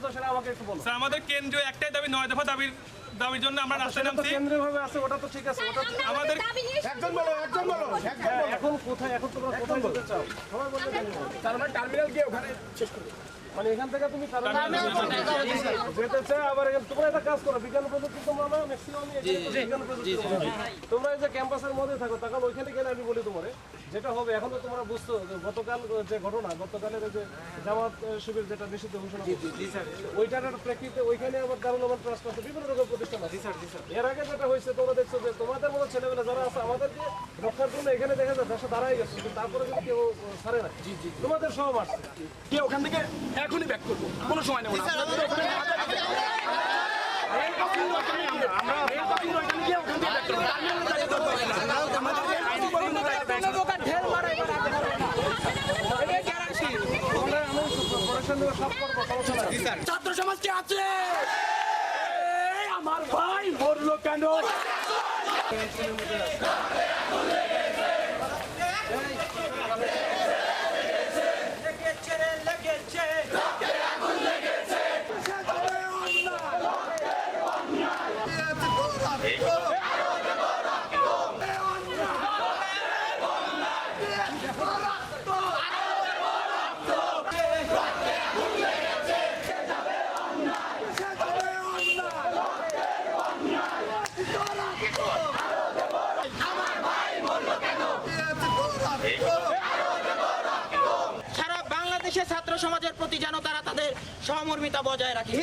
করেছো সেটা আমাকে একটু বলো। স্যার আমাদের কেন্দ্রীয় একটাই দাবি, 9 দফা দাবির জন্য আমরা রাস্তায় নামছি। কেন্দ্রীয় ভাবে আছে, ওটা তো ঠিক আছে, ওটা আমাদের একজন বলো এখন কোথায়, এখন তোমরা কোথায় যেতে চাও? সবাই বলতে তার মানে টার্মিনাল গিয়ে ওখানে শেষ করবে। মানে এখান থেকে তুমি যেতে চাও, আবার তোমরা একটা কাজ করো, বিজ্ঞান প্রযুক্তি তোমরা না ম্যাক্সিমাম বিজ্ঞান প্রযুক্তি, তোমরা এই যে ক্যাম্পাসের মধ্যে থাকো, তখন ওইখানে গেলে আমি বলি তোমার যেটা হবে, এখন তো তোমরা বুঝতো যে গতকাল যে ঘটনা, গতকালের যে জামাত শিবির যেটা নিষিদ্ধ ঘোষণা, ওইটার প্রেক্ষিতে ওইখানে আবার দারুল আমান ট্রাস্ট আছে, বিভিন্ন রকম প্রতিষ্ঠান আছে। এর আগে যেটা হয়েছে তোমরা দেখছো যে তোমাদের মতো ছেলেমেয়েরা যারা আছে আমাদেরকে রক্ষার জন্য এখানে দেখা যায় দেশে দাঁড়াই গেছে, কিন্তু তারপরে যদি কেউ ছাড়ে না, তোমাদের সব আসছে কে ওখান থেকে এখনই ব্যাক করবো, কোনো সময় নেব না। ছাত্র সমাজ কে আছে? আমার ভাই মরলো কেন? সারা বাংলাদেশের ছাত্র সমাজের প্রতি যেন তারা তাদের সহমর্মিতা বজায় রাখে।